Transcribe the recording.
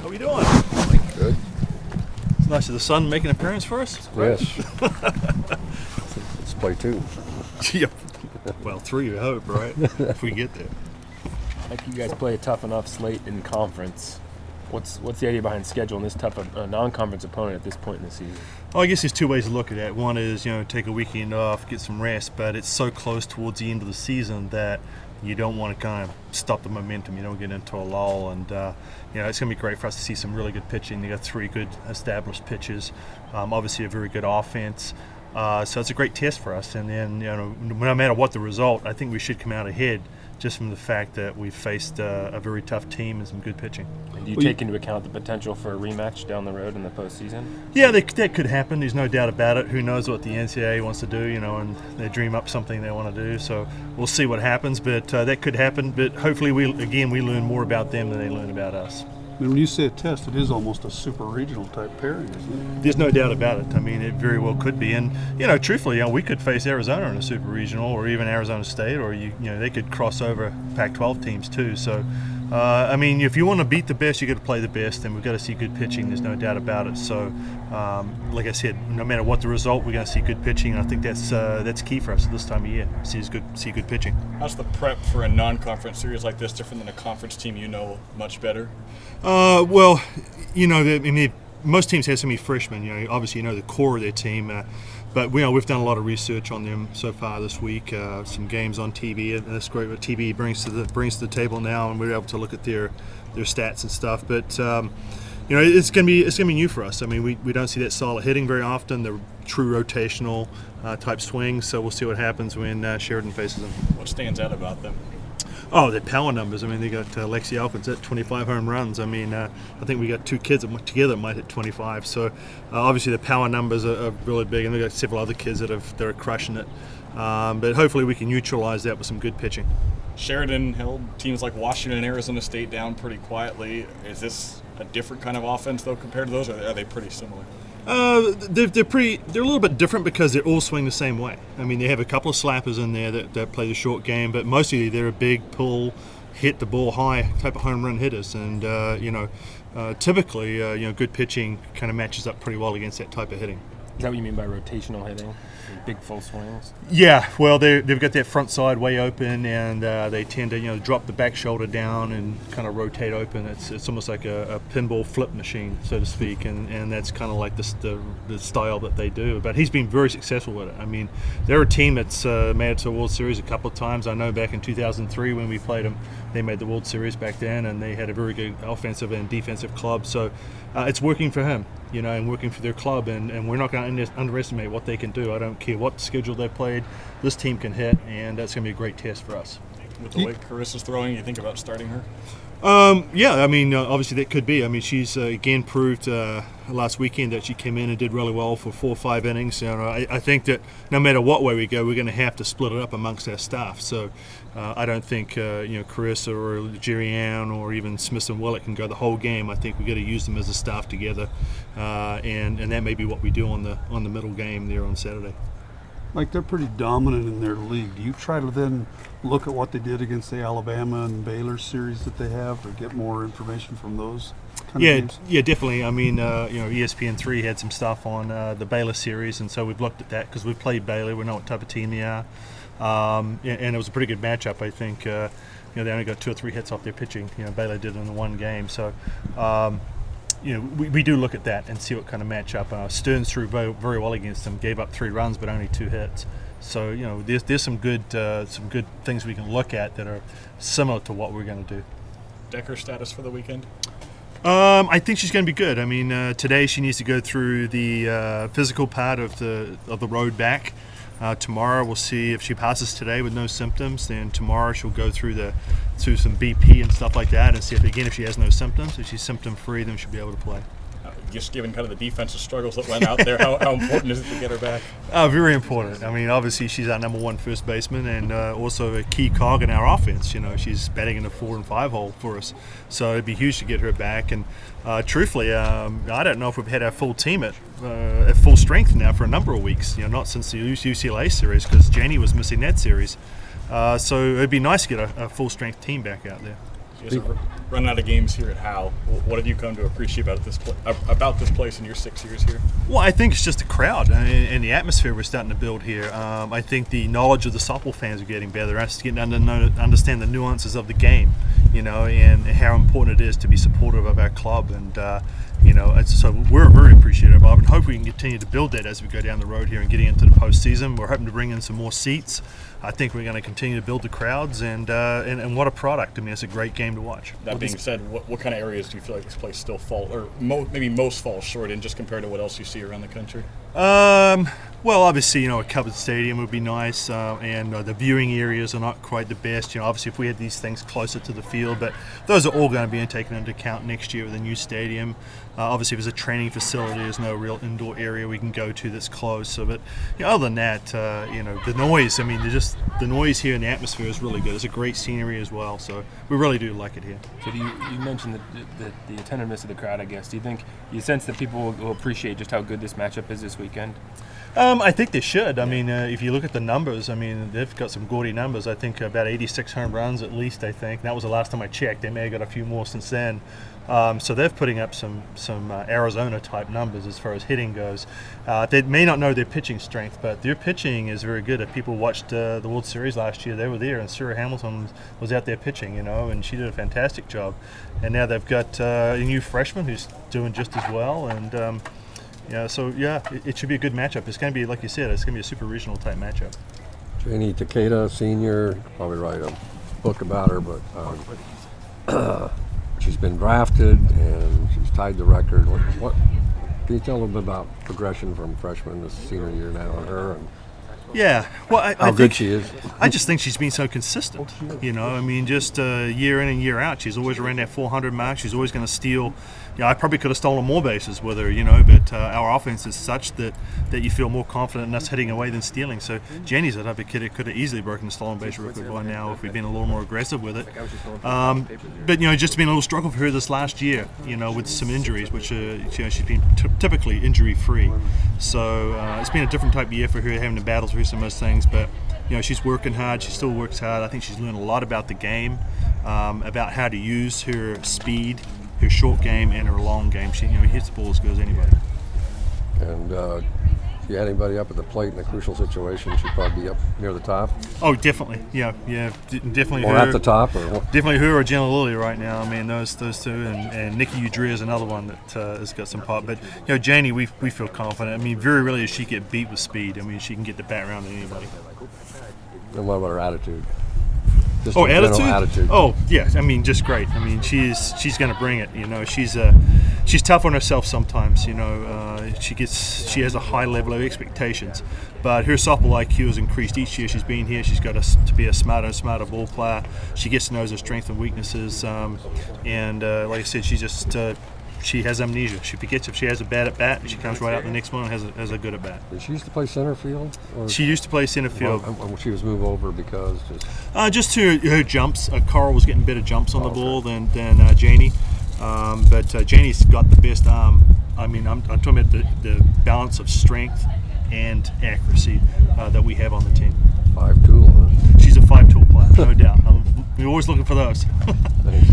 How we doing? Good. It's nice of the sun making an appearance for us. Yes. Let's play two. Yep. Well, three, I hope, right? If we get there. Like you guys play a tough enough slate in conference. What's the idea behind scheduling this tough a non-conference opponent at this point in the season? Well, I guess there's two ways to look at it. One is, take a weekend off, get some rest, but it's so close towards the end of the season that you don't want to kind of stop the momentum. You don't get into a lull, and it's going to be great for us to see some really good pitching. They got three good established pitchers, obviously a very good offense. So it's a great test for us, and then no matter what the result, I think we should come out ahead just from the fact that we've faced a very tough team and some good pitching. And do you take into account the potential for a rematch down the road in the postseason? Yeah, that could happen. There's no doubt about it. Who knows what the NCAA wants to do, and they dream up something they want to do. So we'll see what happens, but that could happen. But hopefully we learn more about them than they learn about us. When you say a test, it is almost a super regional type pairing, isn't it? There's no doubt about it. I mean, it very well could be. And, truthfully, we could face Arizona in a super regional or even Arizona State, or, they could cross over Pac-12 teams too. So, if you want to beat the best, you got to play the best, and we've got to see good pitching. There's no doubt about it. So, like I said, no matter what the result, we're going to see good pitching. And I think that's key for us this time of year. See good pitching. How's the prep for a non-conference series like this different than a conference team much better? Most teams have so many freshmen. Obviously, the core of their team. But we've done a lot of research on them so far this week. Some games on TV, and that's great what TV brings to the table now, and we're able to look at their stats and stuff. But it's gonna be new for us. I mean, we don't see that style of hitting very often. The true rotational type swings. So we'll see what happens when Sheridan faces them. What stands out about them? Oh, their power numbers. I mean, they got Lexi Alkins at 25 home runs. I mean, I think we got two kids that together might hit 25. So obviously the power numbers are really big, and they've got several other kids that are crushing it. But hopefully we can neutralize that with some good pitching. Sheridan held teams like Washington and Arizona State down pretty quietly. Is this a different kind of offense though compared to those, or are they pretty similar? They're a little bit different because they all swing the same way. I mean, they have a couple of slappers in there that play the short game, but mostly they're a big pull, hit the ball high type of home run hitters, and typically good pitching kind of matches up pretty well against that type of hitting. Is that what you mean by rotational hitting? Big full swings? Yeah, well, they've got that front side way open, and they tend to drop the back shoulder down and kind of rotate open. It's almost like a pinball flip machine, so to speak, and that's kind of like the style that they do. But he's been very successful with it. I mean, they're a team that's made it to the World Series a couple of times. I know back in 2003 when we played them, they made the World Series back then, and they had a very good offensive and defensive club. So it's working for him, and working for their club, and we're not going to underestimate what they can do. I don't care what schedule they played. This team can hit, and that's going to be a great test for us. With the way Carissa's throwing, you think about starting her? Obviously that could be. I mean, she's again proved last weekend that she came in and did really well for 4 or 5 innings. I think that no matter what way we go, we're going to have to split it up amongst our staff. So I don't think Carissa or Jerry Ann or even Smith and Willett can go the whole game. I think we've got to use them as a staff together, and that may be what we do on the middle game there on Saturday. Like, they're pretty dominant in their league. Do you try to then look at what they did against the Alabama and Baylor series that they have, or get more information from those kind of games? Yeah, definitely. I mean, ESPN3 had some stuff on the Baylor series, and so we've looked at that because we've played Baylor. We know what type of team they are, and it was a pretty good matchup. I think they only got 2 or 3 hits off their pitching. Baylor did in the one game, so. We do look at that and see what kind of matchup. Stearns threw very well against them, gave up 3 runs but only 2 hits. So there's some good things we can look at that are similar to what we're going to do. Decker status for the weekend? I think she's going to be good. I mean, today she needs to go through the physical part of the road back. Tomorrow we'll see if she passes today with no symptoms. Then tomorrow she'll go through some BP and stuff like that, and see if she has no symptoms. If she's symptom free, then she'll be able to play. Just given kind of the defensive struggles that went out there, how important is it to get her back? Very important. I mean, obviously she's our number 1 first baseman, and also a key cog in our offense. She's batting in the 4 and 5 hole for us, so it'd be huge to get her back. And truthfully, I don't know if we've had our full team at full strength now for a number of weeks. Not since the UCLA series, because Janie was missing that series. So it'd be nice to get a full strength team back out there. She has running out of games here at Howe. What have you come to appreciate about this place in your 6 years here? Well, I think it's just the crowd and the atmosphere we're starting to build here. I think the knowledge of the softball fans are getting better. They're getting to understand the nuances of the game, and how important it is to be supportive of our club. And so we're very appreciative of it, and hope we can continue to build that as we go down the road here and getting into the postseason. We're hoping to bring in some more seats. I think we're going to continue to build the crowds, and what a product. I mean, it's a great game to watch. That being said, what kind of areas do you feel like this place still maybe most falls short in, just compared to what else you see around the country? Well, obviously, a covered stadium would be nice, and the viewing areas are not quite the best. Obviously, if we had these things closer to the field, but those are all going to be taken into account next year with a new stadium. Obviously, if there's a training facility, there's no real indoor area we can go to that's close. So, but other than that, the noise. I mean, the noise here and the atmosphere is really good. It's a great scenery as well. So we really do like it here. So you mentioned the attentiveness of the crowd, I guess. Do you sense that people will appreciate just how good this matchup is this weekend? I think they should. I mean, if you look at the numbers, I mean, they've got some gaudy numbers. I think about 86 home runs at least, I think. That was the last time I checked. They may have got a few more since then. So they're putting up some Arizona-type numbers as far as hitting goes. They may not know their pitching strength, but their pitching is very good. If people watched the World Series last year, they were there, and Sarah Hamilton was out there pitching, and she did a fantastic job. And now they've got a new freshman who's doing just as well, and it should be a good matchup. It's going to be, like you said, it's going to be a super regional type matchup. Janie Takeda, senior, probably write a book about her, but she's been drafted and she's tied the record. What can you tell a little bit about progression from freshman to senior year now on her? And yeah, well, I how think good she is. I just think she's been so consistent. I mean, just year in and year out, she's always around that 400 mark. She's always going to steal. I probably could have stolen more bases with her, but our offense is such that you feel more confident in us hitting away than stealing. So Jenny's that type of kid that could have easily broken the stolen base record by now if we'd been a little more aggressive with it. But just been a little struggle for her this last year, with some injuries, which she's been typically injury free. So it's been a different type of year for her, having to battle through some of those things. But she's working hard. She still works hard. I think she's learned a lot about the game, about how to use her speed, her short game, and her long game. She hits the ball as good as anybody. And if you had anybody up at the plate in a crucial situation, she'd probably be up near the top. Oh, definitely. Yeah, definitely. Or her, at the top, or what? definitely her or Jenna Lilly right now. I mean, those two, and Nikki Udrea is another one that has got some pop. But Janie, we feel confident. I mean, very rarely does she get beat with speed. I mean, she can get the bat around to anybody. And what about her attitude? Just Oh, her general attitude? Oh, yeah. I mean, just great. I mean, she's going to bring it. She's tough on herself sometimes. She has a high level of expectations, but her softball IQ has increased each year she's been here. She's got to be a smarter and smarter ball player. She gets to know her strengths and weaknesses, and like I said, she has amnesia. She forgets if she has a bad at bat, and she comes right out the next one and has a good at bat. Did she used to play center field? Or She used to play center field. She was moved over because Just her jumps. Coral was getting better jumps on the ball than Janie. But Janie's got the best arm. I mean, I'm talking about the balance of strength and accuracy that we have on the team. 5 tool. Huh? She's a 5-tool player, no doubt. We're always looking for those. Thanks.